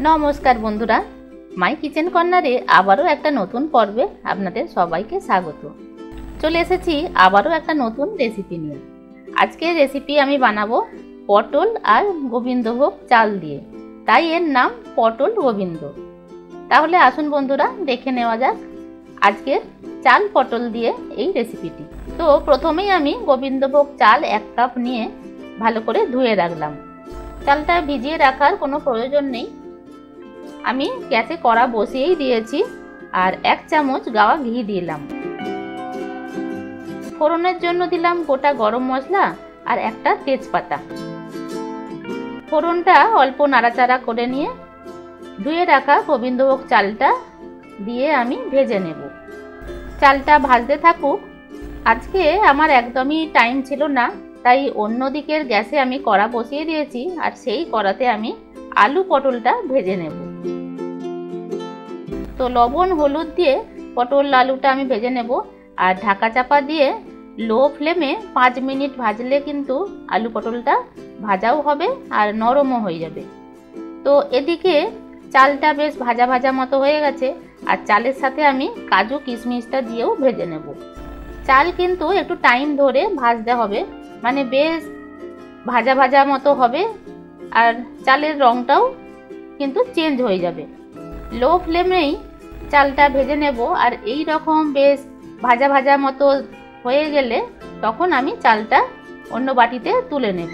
নমস্কার বন্ধুরা, মাই কিচেন কর্নারে আবারও একটা নতুন পর্বে আপনাদের সবাইকে স্বাগত। চলে এসেছি আবারও একটা নতুন রেসিপি নিয়ে। আজকের রেসিপি আমি বানাবো পটল আর গোবিন্দভোগ চাল দিয়ে, তাই এর নাম পটল গোবিন্দ। তাহলে আসুন বন্ধুরা, দেখে নেওয়া যাক আজকের চাল পটল দিয়ে এই রেসিপিটি। তো প্রথমেই আমি গোবিন্দভোগ চাল 1 কাপ নিয়ে ভালো করে ধুয়ে রাখলাম। চালটা ভিজিয়ে রাখার কোনো প্রয়োজন নেই। আমি গ্যাসে কড়া বসিয়েই দিয়েছি আর 1 চামচ গাওয়া ঘি দিলাম। ফোড়নের জন্য দিলাম গোটা গরম মশলা আর একটা তেজপাতা। ফোড়নটা অল্প নাড়াচাড়া করে নিয়ে ধুয়ে রাখা গোবিন্দভোগ চালটা দিয়ে আমি ভেজে নেব। চালটা ভাজতে থাকুক। আজকে আমার একদমই টাইম ছিল না, তাই অন্য দিকের গ্যাসে আমি কড়া বসিয়ে দিয়েছি আর সেই কড়াতে আমি আলু পটলটা ভেজে নেব। তো লবণ হলুদ দিয়ে পটল আলুটা আমি ভেজে নেব আর ঢাকা চাপা দিয়ে লো ফ্লেমে 5 মিনিট ভাজলে কিন্তু আলু পটলটা ভাজাও হবে আর নরমও হয়ে যাবে। তো এদিকে চালটা বেশ ভাজা ভাজা মতো হয়ে গেছে আর চালের সাথে আমি কাজু কিশমিশটা দিয়েও ভেজে নেব। চাল কিন্তু একটু টাইম ধরে ভাজতে হবে, মানে বেশ ভাজা ভাজা মতো হবে আর চালের রঙটাও কিন্তু চেঞ্জ হয়ে যাবে। লো ফ্লেমেই চালটা ভেজে নেব আর এই রকম বেশ ভাজা ভাজা মতো হয়ে গেলে তখন আমি চালটা অন্য বাটিতে তুলে নেব।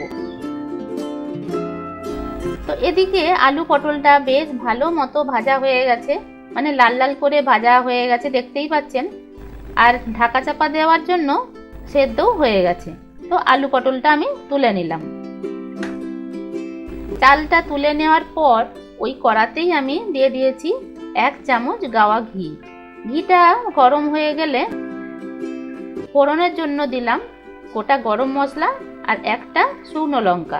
তো এদিকে আলু পটলটা বেশ ভালো মতো ভাজা হয়ে গেছে, মানে লাল লাল করে ভাজা হয়ে গেছে, দেখতেই পাচ্ছেন। আর ঢাকা চাপা দেওয়ার জন্য সেদ্ধও হয়ে গেছে। তো আলু পটলটা আমি তুলে নিলাম। চালটা তুলে নেওয়ার পর ওই কড়াতেই আমি দিয়ে দিয়েছি 1 চামচ গাওয়া ঘি। ঘিটা গরম হয়ে গেলে ফোড়নের জন্য দিলাম গোটা গরম মশলা আর একটা শুকনো লঙ্কা।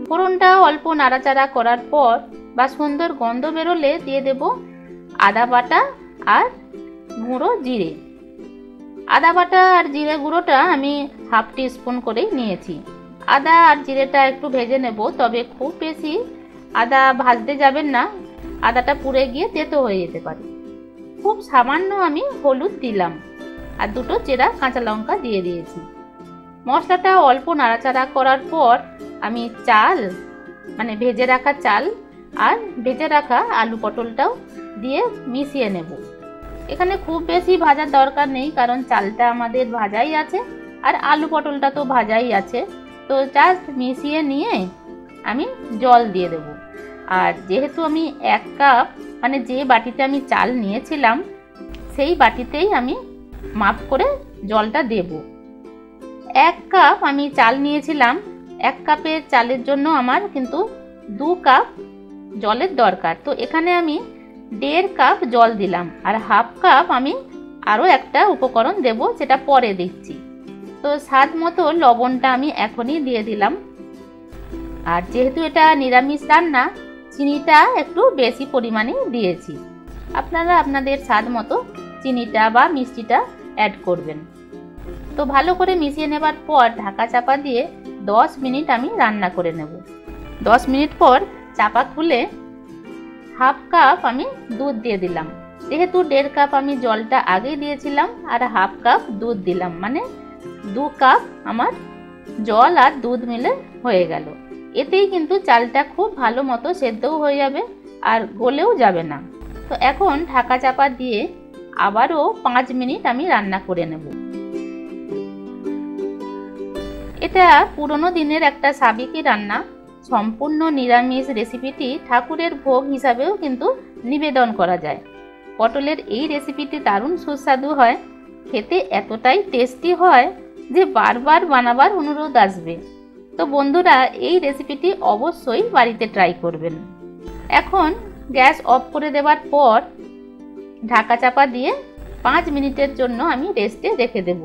ফোড়নটা অল্প নাড়াচাড়া করার পর বা সুন্দর গন্ধ বেরোলে দিয়ে দেব আদা বাটা আর গুঁড়ো জিরে। আদা বাটা আর জিরে গুঁড়োটা আমি 1/2 টিস্পুন করেই নিয়েছি। আদা আর জিরেটা একটু ভেজে নেব, তবে খুব বেশি আদা ভাজতে যাবেন না, আদাটা পুড়ে গিয়ে তেতো হয়ে যেতে পারে। খুব সামান্য আমি হলুদ দিলাম আর 2টো চেরা কাঁচা লঙ্কা দিয়ে দিয়েছি। মশলাটা অল্প নাড়াচাড়া করার পর আমি চাল, মানে ভেজে রাখা চাল আর ভেজে রাখা আলু পটলটাও দিয়ে মিশিয়ে নেব। এখানে খুব বেশি ভাজার দরকার নেই, কারণ চালটা আমাদের ভাজাই আছে আর আলু পটলটা তো ভাজাই আছে। তো জাস্ট মিশিয়ে নিয়ে আমি জল দিয়ে দেব। আর যেহেতু আমি 1 কাপ, মানে যে বাটিতে আমি চাল নিয়েছিলাম সেই বাটিতেই আমি মাপ করে জলটা দেব। 1 কাপ আমি চাল নিয়েছিলাম, 1 কাপের চালের জন্য আমার কিন্তু 2 কাপ জলের দরকার। তো এখানে আমি 1.5 কাপ জল দিলাম আর 1/2 কাপ আমি আরও একটা উপকরণ দেব, সেটা পরে দিচ্ছি। তো স্বাদ মতো লবণটা আমি এখনই দিয়ে দিলাম। আর যেহেতু এটা নিরামিষ রান্না, চিনিটা একটু বেশি পরিমাণে দিয়েছি। আপনারা আপনাদের স্বাদ মতো চিনিটা বা মিষ্টিটা অ্যাড করবেন। তো ভালো করে মিশিয়ে নেবার পর ঢাকা চাপা দিয়ে 10 মিনিট আমি রান্না করে নেব। 10 মিনিট পর চাপা খুলে 1/2 কাপ আমি দুধ দিয়ে দিলাম। যেহেতু 1.5 কাপ আমি জলটা আগেই দিয়েছিলাম আর 1/2 কাপ দুধ দিলাম, মানে 2 কাপ আমার জল আর দুধ মিলে হয়ে গেল। এতেই কিন্তু চালটা খুব ভালো মতো সেদ্ধও হয়ে যাবে আর গলেও যাবে না। তো এখন ঢাকা চাপা দিয়ে আবারও 5 মিনিট আমি রান্না করে নেব। এটা পুরনো দিনের একটা সাবেকি রান্না। সম্পূর্ণ নিরামিষ রেসিপিটি ঠাকুরের ভোগ হিসাবেও কিন্তু নিবেদন করা যায়। পটলের এই রেসিপিটি দারুণ সুস্বাদু হয়, খেতে এতটাই টেস্টি হয় যে বারবার বানাবার অনুরোধ আসবে। তো বন্ধুরা, এই রেসিপিটি অবশ্যই বাড়িতে ট্রাই করবেন। এখন গ্যাস অফ করে দেওয়ার পর ঢাকা চাপা দিয়ে 5 মিনিটের জন্য আমি রেস্টে রেখে দেব।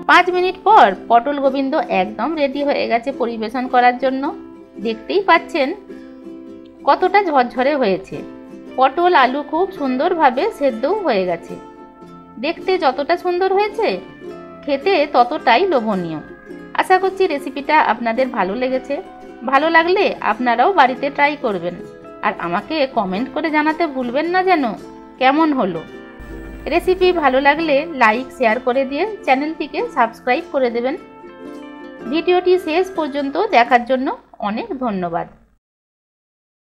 5 মিনিট পর পটল গোবিন্দ একদম রেডি হয়ে গেছে পরিবেশন করার জন্য। দেখতেই পাচ্ছেন কতটা ঝরঝরে হয়েছে। পটল আলু খুব সুন্দরভাবে সেদ্ধও হয়ে গেছে। দেখতে যতটা সুন্দর হয়েছে, খেতে ততটাই লোভনীয়। আশা করছি রেসিপিটা আপনাদের ভালো লেগেছে। ভালো লাগলে আপনারাও বাড়িতে ট্রাই করবেন আর আমাকে কমেন্ট করে জানাতে ভুলবেন না যেন কেমন হলো। রেসিপি ভালো লাগলে লাইক শেয়ার করে দিয়ে চ্যানেলটিকে সাবস্ক্রাইব করে দেবেন। ভিডিওটি শেষ পর্যন্ত দেখার জন্য অনেক ধন্যবাদ।